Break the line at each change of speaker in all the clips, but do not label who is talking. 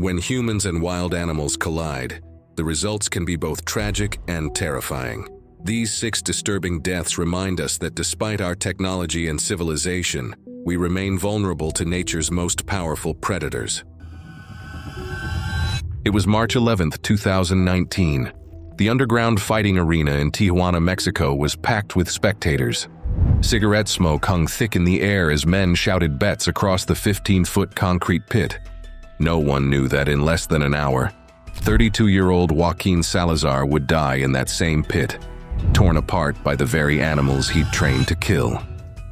When humans and wild animals collide, the results can be both tragic and terrifying. These 6 disturbing deaths remind us that despite our technology and civilization, we remain vulnerable to nature's most powerful predators. It was March 11, 2019. The underground fighting arena in Tijuana, Mexico was packed with spectators. Cigarette smoke hung thick in the air as men shouted bets across the 15-foot concrete pit. No one knew that in less than an hour, 32-year-old Joaquin Salazar would die in that same pit, torn apart by the very animals he'd trained to kill.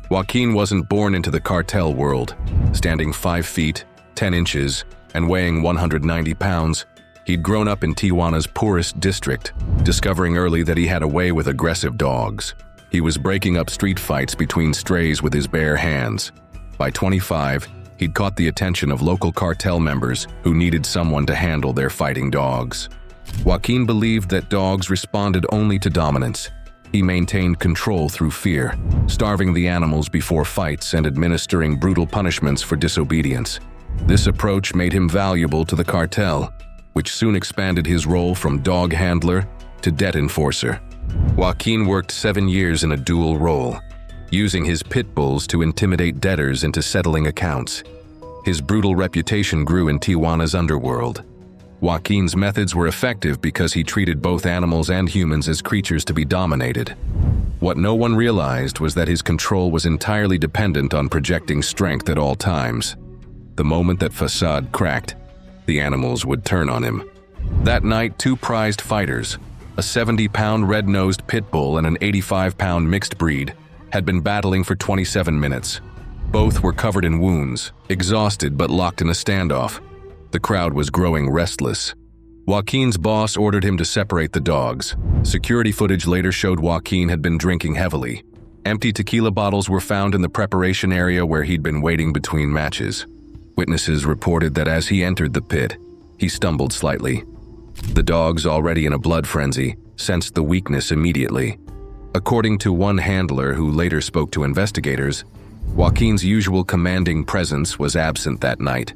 Joaquin wasn't born into the cartel world. Standing 5 feet, 10 inches, and weighing 190 pounds, he'd grown up in Tijuana's poorest district, discovering early that he had a way with aggressive dogs. He was breaking up street fights between strays with his bare hands. By 25, he'd caught the attention of local cartel members who needed someone to handle their fighting dogs. Joaquin believed that dogs responded only to dominance. He maintained control through fear, starving the animals before fights and administering brutal punishments for disobedience. This approach made him valuable to the cartel, which soon expanded his role from dog handler to debt enforcer. Joaquin worked 7 years in a dual role, using his pit bulls to intimidate debtors into settling accounts. His brutal reputation grew in Tijuana's underworld. Joaquin's methods were effective because he treated both animals and humans as creatures to be dominated. What no one realized was that his control was entirely dependent on projecting strength at all times. The moment that facade cracked, the animals would turn on him. That night, 2 prized fighters, a 70-pound red-nosed pit bull and an 85-pound mixed breed, had been battling for 27 minutes. Both were covered in wounds, exhausted but locked in a standoff. The crowd was growing restless. Joaquin's boss ordered him to separate the dogs. Security footage later showed Joaquin had been drinking heavily. Empty tequila bottles were found in the preparation area where he'd been waiting between matches. Witnesses reported that as he entered the pit, he stumbled slightly. The dogs, already in a blood frenzy, sensed the weakness immediately. According to one handler who later spoke to investigators, Joaquin's usual commanding presence was absent that night.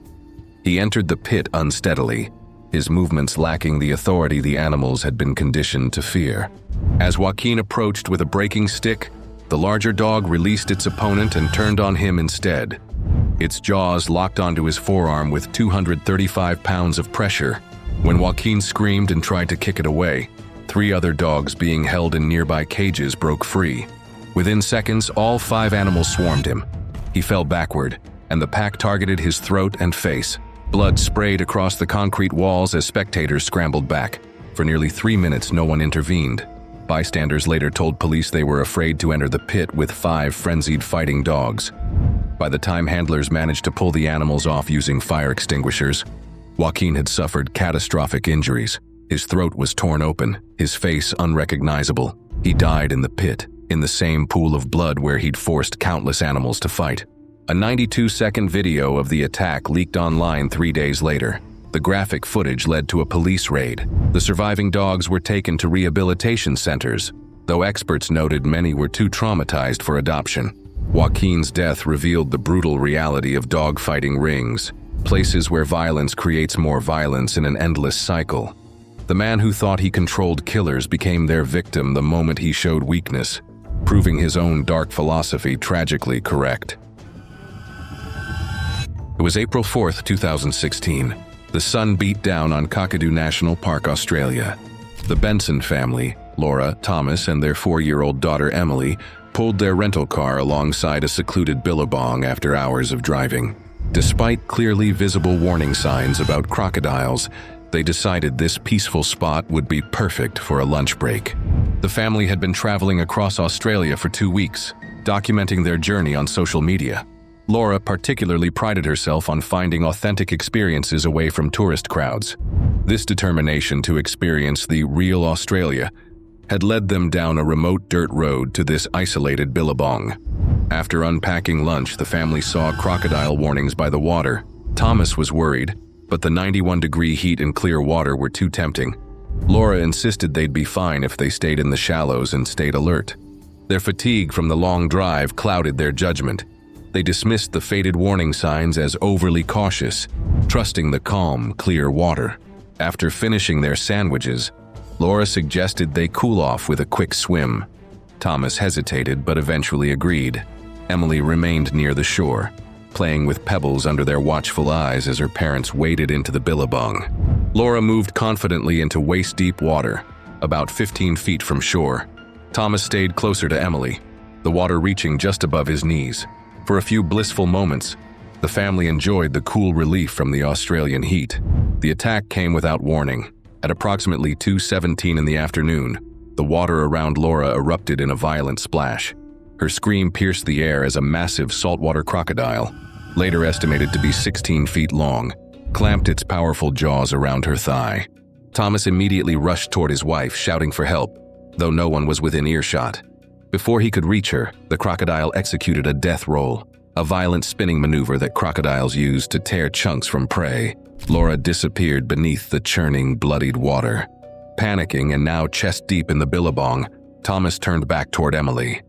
He entered the pit unsteadily, his movements lacking the authority the animals had been conditioned to fear. As Joaquin approached with a breaking stick, the larger dog released its opponent and turned on him instead. Its jaws locked onto his forearm with 235 pounds of pressure. When Joaquin screamed and tried to kick it away, 3 other dogs being held in nearby cages broke free. Within seconds, all 5 animals swarmed him. He fell backward, and the pack targeted his throat and face. Blood sprayed across the concrete walls as spectators scrambled back. For nearly 3 minutes, no one intervened. Bystanders later told police they were afraid to enter the pit with 5 frenzied fighting dogs. By the time handlers managed to pull the animals off using fire extinguishers, Joaquin had suffered catastrophic injuries. His throat was torn open, his face unrecognizable. He died in the pit, in the same pool of blood where he'd forced countless animals to fight. A 92-second video of the attack leaked online 3 days later. The graphic footage led to a police raid. The surviving dogs were taken to rehabilitation centers, though experts noted many were too traumatized for adoption. Joaquin's death revealed the brutal reality of dogfighting rings, places where violence creates more violence in an endless cycle. The man who thought he controlled killers became their victim the moment he showed weakness, proving his own dark philosophy tragically correct. It was April 4th, 2016. The sun beat down on Kakadu National Park, Australia. The Benson family, Laura, Thomas, and their 4-year-old daughter Emily, pulled their rental car alongside a secluded billabong after hours of driving. Despite clearly visible warning signs about crocodiles, they decided this peaceful spot would be perfect for a lunch break. The family had been traveling across Australia for 2 weeks, documenting their journey on social media. Laura particularly prided herself on finding authentic experiences away from tourist crowds. This determination to experience the real Australia had led them down a remote dirt road to this isolated billabong. After unpacking lunch, the family saw crocodile warnings by the water. Thomas was worried, but the 91-degree heat and clear water were too tempting. Laura insisted they'd be fine if they stayed in the shallows and stayed alert. Their fatigue from the long drive clouded their judgment. They dismissed the faded warning signs as overly cautious, trusting the calm, clear water. After finishing their sandwiches, Laura suggested they cool off with a quick swim. Thomas hesitated but eventually agreed. Emily remained near the shore, playing with pebbles under their watchful eyes as her parents waded into the billabong. Laura moved confidently into waist-deep water, about 15 feet from shore. Thomas stayed closer to Emily, the water reaching just above his knees. For a few blissful moments, the family enjoyed the cool relief from the Australian heat. The attack came without warning. At approximately 2:17 in the afternoon, the water around Laura erupted in a violent splash. Her scream pierced the air as a massive saltwater crocodile, later estimated to be 16 feet long, clamped its powerful jaws around her thigh. Thomas immediately rushed toward his wife, shouting for help, though no one was within earshot. Before he could reach her, the crocodile executed a death roll, a violent spinning maneuver that crocodiles use to tear chunks from prey. Laura disappeared beneath the churning, bloodied water. Panicking and now chest-deep in the billabong, Thomas turned back toward Emily.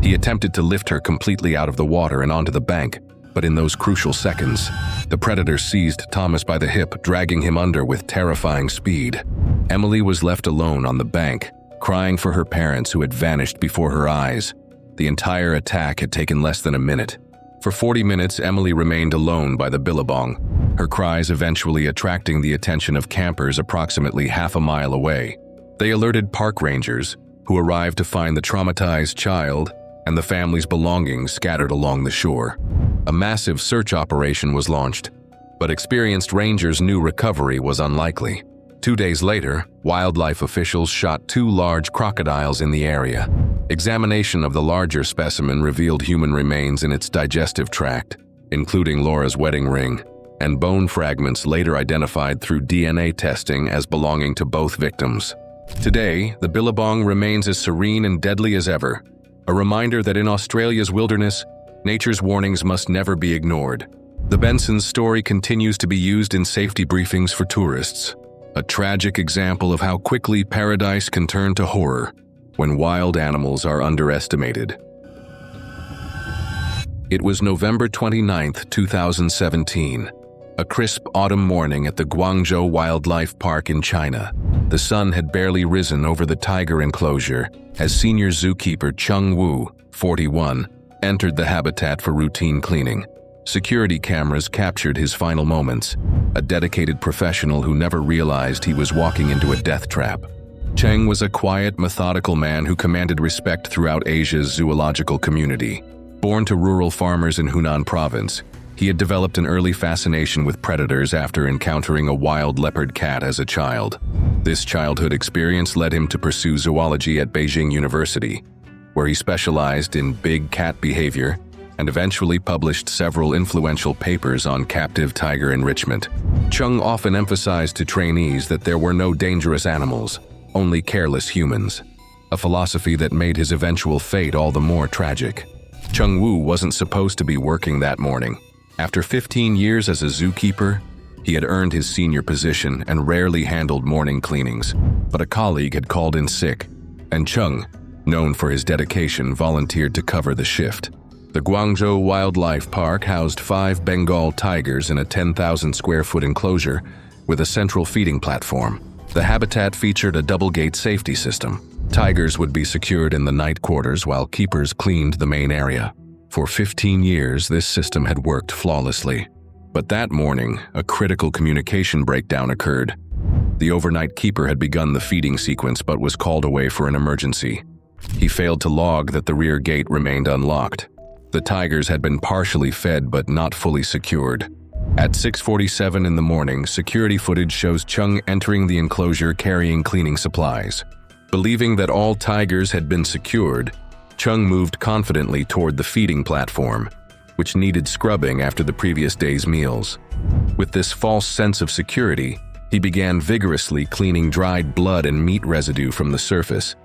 He attempted to lift her completely out of the water and onto the bank, but in those crucial seconds, the predator seized Thomas by the hip, dragging him under with terrifying speed. Emily was left alone on the bank, crying for her parents who had vanished before her eyes. The entire attack had taken less than a minute. For 40 minutes, Emily remained alone by the billabong, her cries eventually attracting the attention of campers approximately half a mile away. They alerted park rangers, who arrived to find the traumatized child and the family's belongings scattered along the shore. A massive search operation was launched, but experienced rangers knew recovery was unlikely. 2 days later, wildlife officials shot 2 large crocodiles in the area. Examination of the larger specimen revealed human remains in its digestive tract, including Laura's wedding ring, and bone fragments later identified through DNA testing as belonging to both victims. Today, the billabong remains as serene and deadly as ever, a reminder that in Australia's wilderness, nature's warnings must never be ignored. The Benson's story continues to be used in safety briefings for tourists, a tragic example of how quickly paradise can turn to horror when wild animals are underestimated. It was November 29, 2017, a crisp autumn morning at the Guangzhou Wildlife Park in China. The sun had barely risen over the tiger enclosure as senior zookeeper Chung Wu, 41, entered the habitat for routine cleaning. Security cameras captured his final moments, a dedicated professional who never realized he was walking into a death trap. Cheng was a quiet, methodical man who commanded respect throughout Asia's zoological community. Born to rural farmers in Hunan province, he had developed an early fascination with predators after encountering a wild leopard cat as a child. This childhood experience led him to pursue zoology at Beijing University, where he specialized in big cat behavior and eventually published several influential papers on captive tiger enrichment. Chung often emphasized to trainees that there were no dangerous animals, only careless humans, a philosophy that made his eventual fate all the more tragic. Chung Wu wasn't supposed to be working that morning. After 15 years as a zookeeper, he had earned his senior position and rarely handled morning cleanings, but a colleague had called in sick, and Chung, known for his dedication, volunteered to cover the shift. The Guangzhou Wildlife Park housed 5 Bengal tigers in a 10,000-square-foot enclosure with a central feeding platform. The habitat featured a double-gate safety system. Tigers would be secured in the night quarters while keepers cleaned the main area. For 15 years, this system had worked flawlessly. But that morning, a critical communication breakdown occurred. The overnight keeper had begun the feeding sequence but was called away for an emergency. He failed to log that the rear gate remained unlocked. The tigers had been partially fed but not fully secured. At 6:47 in the morning, security footage shows Chung entering the enclosure carrying cleaning supplies. Believing that all tigers had been secured, Chung moved confidently toward the feeding platform, which needed scrubbing after the previous day's meals. With this false sense of security, he began vigorously cleaning dried blood and meat residue from the surface,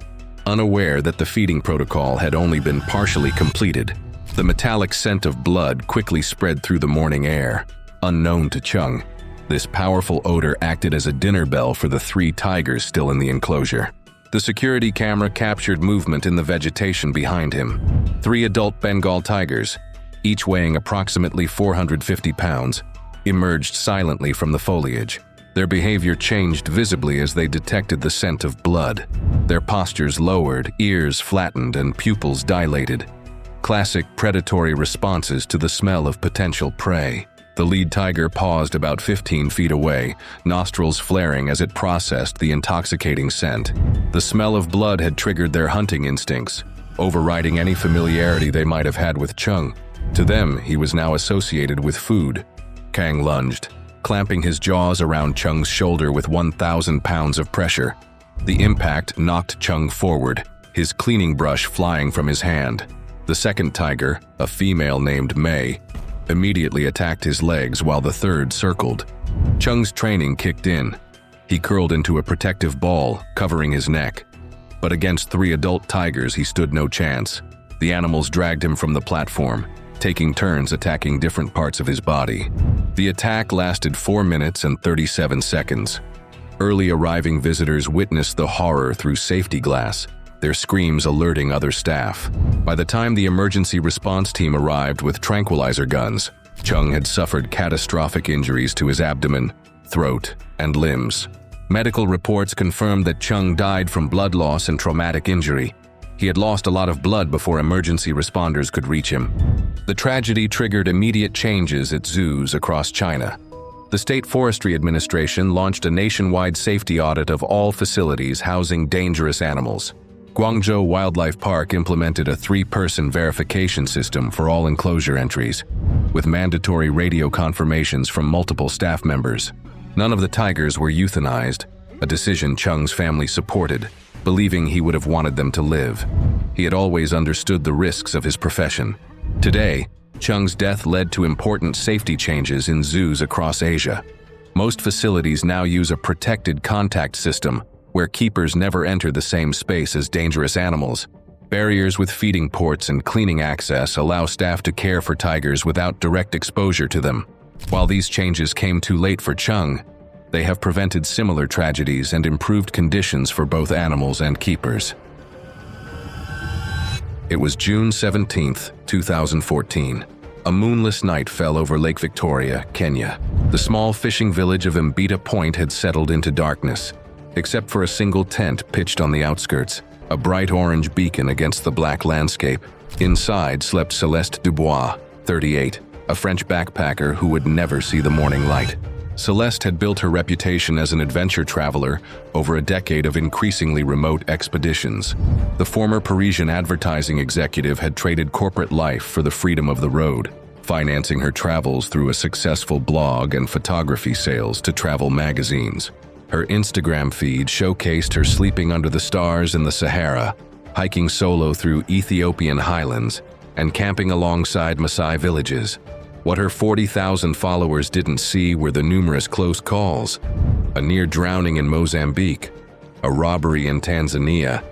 unaware that the feeding protocol had only been partially completed. The metallic scent of blood quickly spread through the morning air. Unknown to Chung, this powerful odor acted as a dinner bell for the 3 tigers still in the enclosure. The security camera captured movement in the vegetation behind him. 3 adult Bengal tigers, each weighing approximately 450 pounds, emerged silently from the foliage. Their behavior changed visibly as they detected the scent of blood. Their postures lowered, ears flattened, and pupils dilated. Classic predatory responses to the smell of potential prey. The lead tiger paused about 15 feet away, nostrils flaring as it processed the intoxicating scent. The smell of blood had triggered their hunting instincts, overriding any familiarity they might have had with Chung. To them, he was now associated with food. Kang lunged, clamping his jaws around Chung's shoulder with 1,000 pounds of pressure. The impact knocked Chung forward, his cleaning brush flying from his hand. The second tiger, a female named Mei, immediately attacked his legs while the third circled. Chung's training kicked in. He curled into a protective ball, covering his neck. But against 3 adult tigers, he stood no chance. The animals dragged him from the platform, taking turns attacking different parts of his body. The attack lasted 4 minutes and 37 seconds. Early arriving visitors witnessed the horror through safety glass, their screams alerting other staff. By the time the emergency response team arrived with tranquilizer guns, Chung had suffered catastrophic injuries to his abdomen, throat, and limbs. Medical reports confirmed that Chung died from blood loss and traumatic injury. He had lost a lot of blood before emergency responders could reach him. The tragedy triggered immediate changes at zoos across China. The State Forestry Administration launched a nationwide safety audit of all facilities housing dangerous animals. Guangzhou Wildlife Park implemented a 3-person verification system for all enclosure entries, with mandatory radio confirmations from multiple staff members. None of the tigers were euthanized, a decision Chung's family supported, believing he would have wanted them to live. He had always understood the risks of his profession. Today, Chung's death led to important safety changes in zoos across Asia. Most facilities now use a protected contact system, where keepers never enter the same space as dangerous animals. Barriers with feeding ports and cleaning access allow staff to care for tigers without direct exposure to them. While these changes came too late for Chung, they have prevented similar tragedies and improved conditions for both animals and keepers. It was June 17, 2014. A moonless night fell over Lake Victoria, Kenya. The small fishing village of Mbita Point had settled into darkness, except for a single tent pitched on the outskirts, a bright orange beacon against the black landscape. Inside slept Celeste Dubois, 38, a French backpacker who would never see the morning light. Celeste had built her reputation as an adventure traveler over a decade of increasingly remote expeditions. The former Parisian advertising executive had traded corporate life for the freedom of the road, financing her travels through a successful blog and photography sales to travel magazines. Her Instagram feed showcased her sleeping under the stars in the Sahara, hiking solo through Ethiopian highlands, and camping alongside Maasai villages. What her 40,000 followers didn't see were the numerous close calls, a near drowning in Mozambique, a robbery in Tanzania,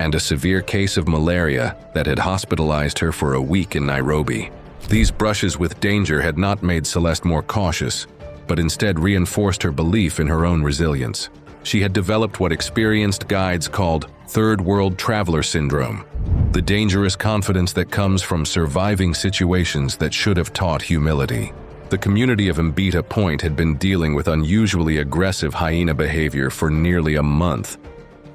and a severe case of malaria that had hospitalized her for a week in Nairobi. These brushes with danger had not made Celeste more cautious, but instead reinforced her belief in her own resilience. She had developed what experienced guides called third world traveler syndrome, the dangerous confidence that comes from surviving situations that should have taught humility. The community of Mbita Point had been dealing with unusually aggressive hyena behavior for nearly a month.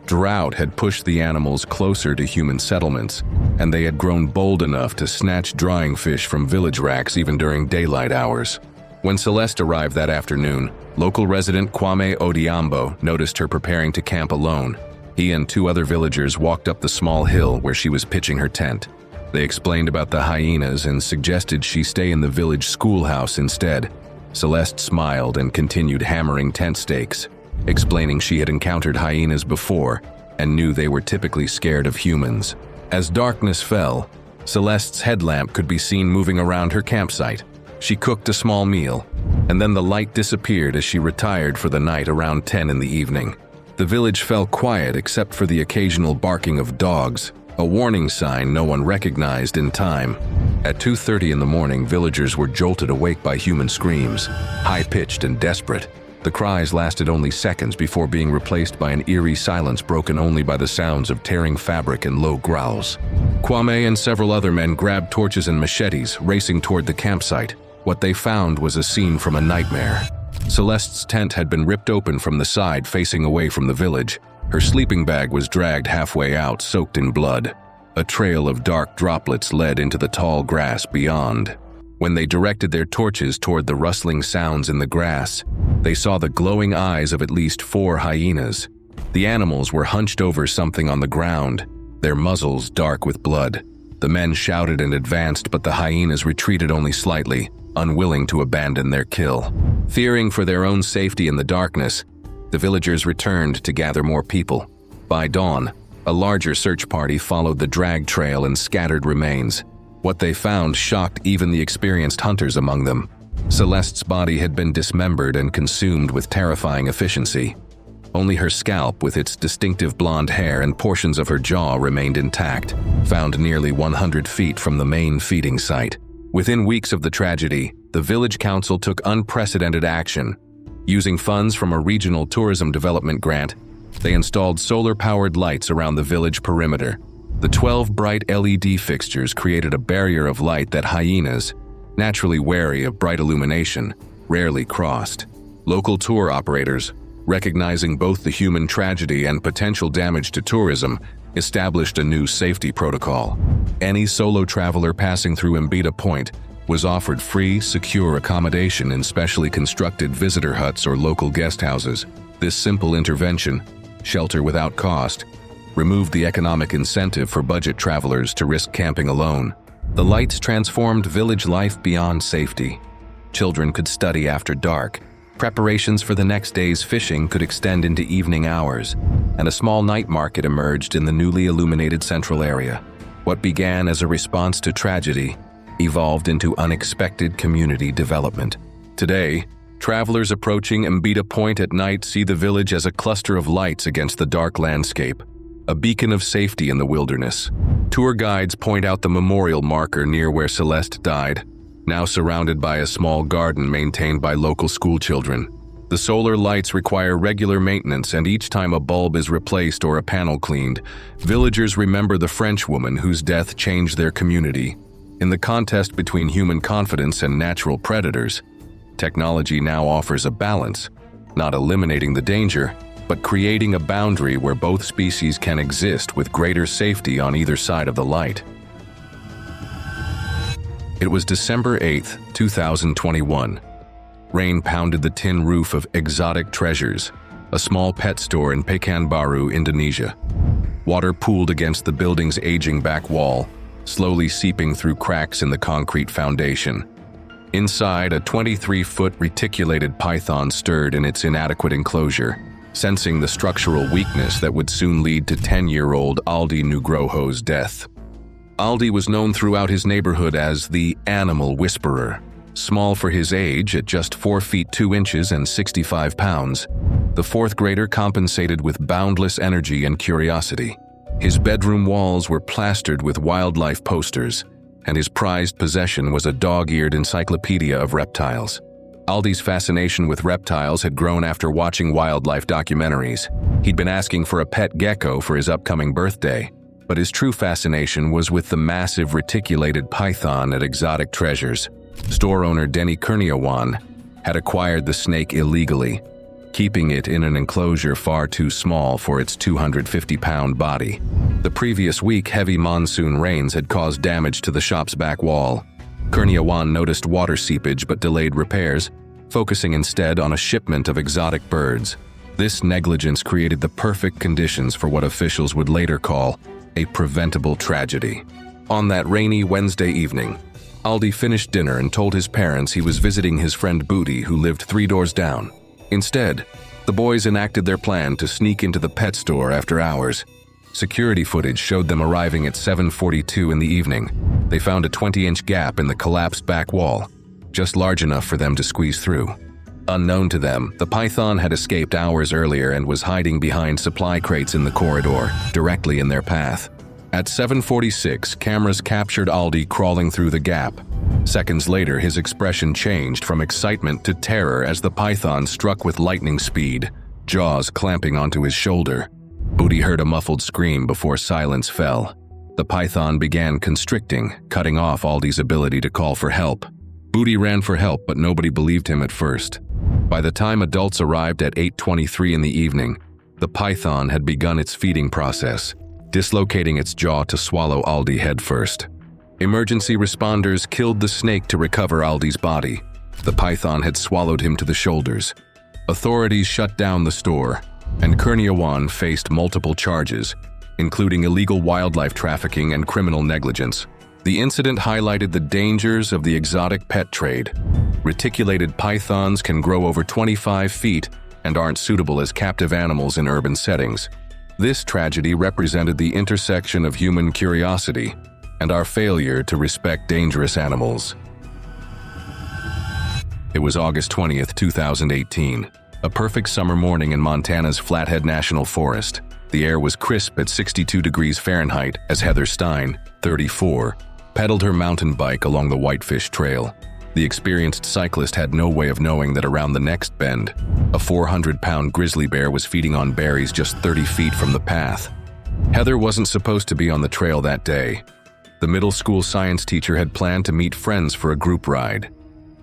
Drought had pushed the animals closer to human settlements, and they had grown bold enough to snatch drying fish from village racks even during daylight hours. When Celeste arrived that afternoon, local resident Kwame Odiambo noticed her preparing to camp alone. He and 2 other villagers walked up the small hill where she was pitching her tent. They explained about the hyenas and suggested she stay in the village schoolhouse instead. Celeste smiled and continued hammering tent stakes, explaining she had encountered hyenas before and knew they were typically scared of humans. As darkness fell, Celeste's headlamp could be seen moving around her campsite. She cooked a small meal, and then the light disappeared as she retired for the night around 10 in the evening. The village fell quiet except for the occasional barking of dogs, a warning sign no one recognized in time. At 2:30 in the morning, villagers were jolted awake by human screams, high-pitched and desperate. The cries lasted only seconds before being replaced by an eerie silence broken only by the sounds of tearing fabric and low growls. Kwame and several other men grabbed torches and machetes, racing toward the campsite. What they found was a scene from a nightmare. Celeste's tent had been ripped open from the side, facing away from the village. Her sleeping bag was dragged halfway out, soaked in blood. A trail of dark droplets led into the tall grass beyond. When they directed their torches toward the rustling sounds in the grass, they saw the glowing eyes of at least 4 hyenas. The animals were hunched over something on the ground, their muzzles dark with blood. The men shouted and advanced, but the hyenas retreated only slightly, unwilling to abandon their kill. Fearing for their own safety in the darkness, the villagers returned to gather more people. By dawn, a larger search party followed the drag trail and scattered remains. What they found shocked even the experienced hunters among them. Celeste's body had been dismembered and consumed with terrifying efficiency. Only her scalp, with its distinctive blonde hair and portions of her jaw, remained intact, found nearly 100 feet from the main feeding site. Within weeks of the tragedy, the village council took unprecedented action. Using funds from a regional tourism development grant, they installed solar-powered lights around the village perimeter. The 12 bright LED fixtures created a barrier of light that hyenas, naturally wary of bright illumination, rarely crossed. Local tour operators, recognizing both the human tragedy and potential damage to tourism, established a new safety protocol. Any solo traveler passing through Mbita Point was offered free, secure accommodation in specially constructed visitor huts or local guest houses. This simple intervention, shelter without cost, removed the economic incentive for budget travelers to risk camping alone. The lights transformed village life beyond safety. Children could study after dark. Preparations for the next day's fishing could extend into evening hours, and a small night market emerged in the newly illuminated central area. What began as a response to tragedy evolved into unexpected community development. Today, travelers approaching Mbita Point at night see the village as a cluster of lights against the dark landscape, a beacon of safety in the wilderness. Tour guides point out the memorial marker near where Celeste died, now surrounded by a small garden maintained by local schoolchildren. The solar lights require regular maintenance, and each time a bulb is replaced or a panel cleaned, villagers remember the French woman whose death changed their community. In the contest between human confidence and natural predators, technology now offers a balance, not eliminating the danger, but creating a boundary where both species can exist with greater safety on either side of the light. It was December 8, 2021. Rain pounded the tin roof of Exotic Treasures, a small pet store in Pekanbaru, Indonesia. Water pooled against the building's aging back wall, slowly seeping through cracks in the concrete foundation. Inside, a 23-foot reticulated python stirred in its inadequate enclosure, sensing the structural weakness that would soon lead to 10-year-old Aldi Nugroho's death. Aldi was known throughout his neighborhood as the Animal Whisperer. Small for his age, at just 4 feet 2 inches and 65 pounds, the fourth grader compensated with boundless energy and curiosity. His bedroom walls were plastered with wildlife posters, and his prized possession was a dog-eared encyclopedia of reptiles. Aldi's fascination with reptiles had grown after watching wildlife documentaries. He'd been asking for a pet gecko for his upcoming birthday, but his true fascination was with the massive reticulated python at Exotic Treasures. Store owner Denny Kurniawan had acquired the snake illegally, keeping it in an enclosure far too small for its 250-pound body. The previous week, heavy monsoon rains had caused damage to the shop's back wall. Kurniawan noticed water seepage but delayed repairs, focusing instead on a shipment of exotic birds. This negligence created the perfect conditions for what officials would later call a preventable tragedy. On that rainy Wednesday evening, Aldi finished dinner and told his parents he was visiting his friend Booty, who lived 3 doors down. Instead, the boys enacted their plan to sneak into the pet store after hours. Security footage showed them arriving at 7:42 in the evening. They found a 20-inch gap in the collapsed back wall, just large enough for them to squeeze through. Unknown to them, the python had escaped hours earlier and was hiding behind supply crates in the corridor, directly in their path. At 7:46, cameras captured Aldi crawling through the gap. Seconds later, his expression changed from excitement to terror as the python struck with lightning speed, jaws clamping onto his shoulder. Booty heard a muffled scream before silence fell. The python began constricting, cutting off Aldi's ability to call for help. Booty ran for help, but nobody believed him at first. By the time adults arrived at 8:23 in the evening, the python had begun its feeding process, dislocating its jaw to swallow Aldi headfirst. Emergency responders killed the snake to recover Aldi's body. The python had swallowed him to the shoulders. Authorities shut down the store, and Kenyan faced multiple charges, including illegal wildlife trafficking and criminal negligence. The incident highlighted the dangers of the exotic pet trade. Reticulated pythons can grow over 25 feet and aren't suitable as captive animals in urban settings. This tragedy represented the intersection of human curiosity and our failure to respect dangerous animals. It was August 20th, 2018, a perfect summer morning in Montana's Flathead National Forest. The air was crisp at 62 degrees Fahrenheit as Heather Stein, 34, pedaled her mountain bike along the Whitefish Trail. The experienced cyclist had no way of knowing that around the next bend, a 400-pound grizzly bear was feeding on berries just 30 feet from the path. Heather wasn't supposed to be on the trail that day. The middle school science teacher had planned to meet friends for a group ride,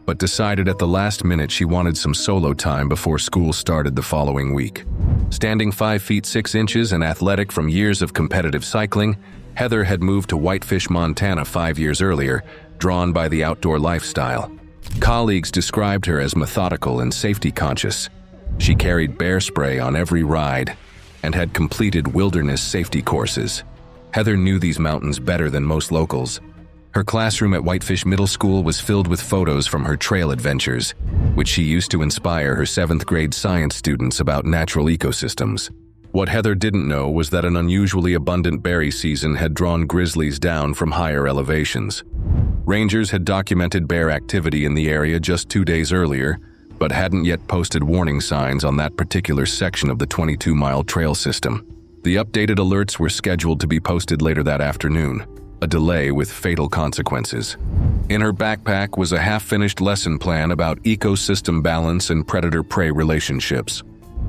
but decided at the last minute she wanted some solo time before school started the following week. Standing 5 feet 6 inches and athletic from years of competitive cycling, Heather had moved to Whitefish, Montana 5 years earlier, drawn by the outdoor lifestyle. Colleagues described her as methodical and safety conscious. She carried bear spray on every ride and had completed wilderness safety courses. Heather knew these mountains better than most locals. Her classroom at Whitefish Middle School was filled with photos from her trail adventures, which she used to inspire her 7th grade science students about natural ecosystems. What Heather didn't know was that an unusually abundant berry season had drawn grizzlies down from higher elevations. Rangers had documented bear activity in the area just 2 days earlier, but hadn't yet posted warning signs on that particular section of the 22-mile trail system. The updated alerts were scheduled to be posted later that afternoon, a delay with fatal consequences. In her backpack was a half-finished lesson plan about ecosystem balance and predator-prey relationships,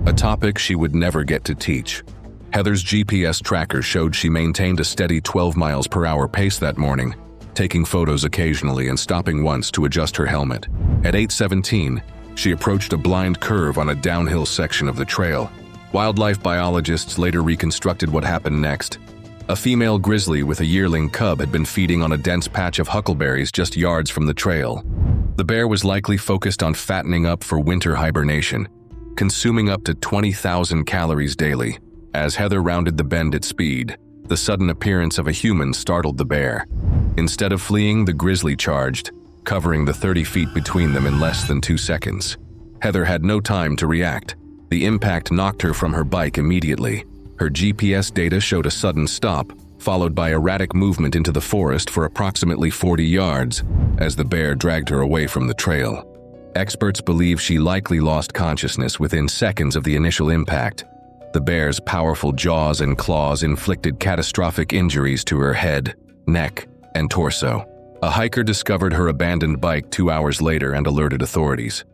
a topic she would never get to teach. Heather's GPS tracker showed she maintained a steady 12 miles per hour pace that morning, taking photos occasionally and stopping once to adjust her helmet. At 8:17, she approached a blind curve on a downhill section of the trail. Wildlife biologists later reconstructed what happened next. A female grizzly with a yearling cub had been feeding on a dense patch of huckleberries just yards from the trail. The bear was likely focused on fattening up for winter hibernation, consuming up to 20,000 calories daily. As Heather rounded the bend at speed, the sudden appearance of a human startled the bear. Instead of fleeing, the grizzly charged, covering the 30 feet between them in less than 2 seconds. Heather had no time to react. The impact knocked her from her bike immediately. Her GPS data showed a sudden stop, followed by erratic movement into the forest for approximately 40 yards, as the bear dragged her away from the trail. Experts believe she likely lost consciousness within seconds of the initial impact. The bear's powerful jaws and claws inflicted catastrophic injuries to her head, neck, and torso. A hiker discovered her abandoned bike 2 hours later and alerted authorities.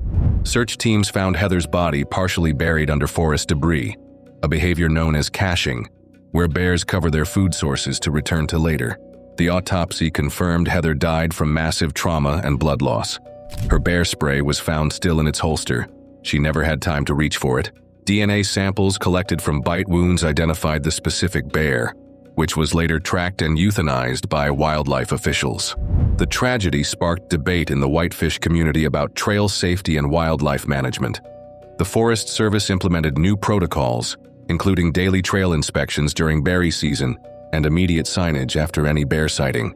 Search teams found Heather's body partially buried under forest debris, a behavior known as caching, where bears cover their food sources to return to later. The autopsy confirmed Heather died from massive trauma and blood loss. Her bear spray was found still in its holster. She never had time to reach for it. DNA samples collected from bite wounds identified the specific bear, which was later tracked and euthanized by wildlife officials. The tragedy sparked debate in the whitefish community about trail safety and wildlife management. The Forest Service implemented new protocols, including daily trail inspections during berry season and immediate signage after any bear sighting.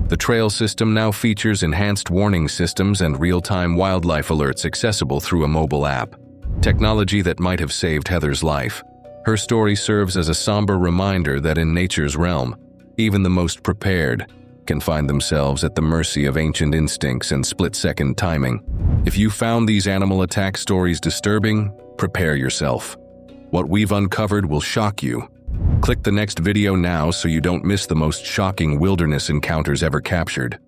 The trail system now features enhanced warning systems and real-time wildlife alerts accessible through a mobile app, technology that might have saved Heather's life. Her story serves as a somber reminder that in nature's realm, even the most prepared can find themselves at the mercy of ancient instincts and split-second timing. If you found these animal attack stories disturbing, prepare yourself. What we've uncovered will shock you. Click the next video now so you don't miss the most shocking wilderness encounters ever captured.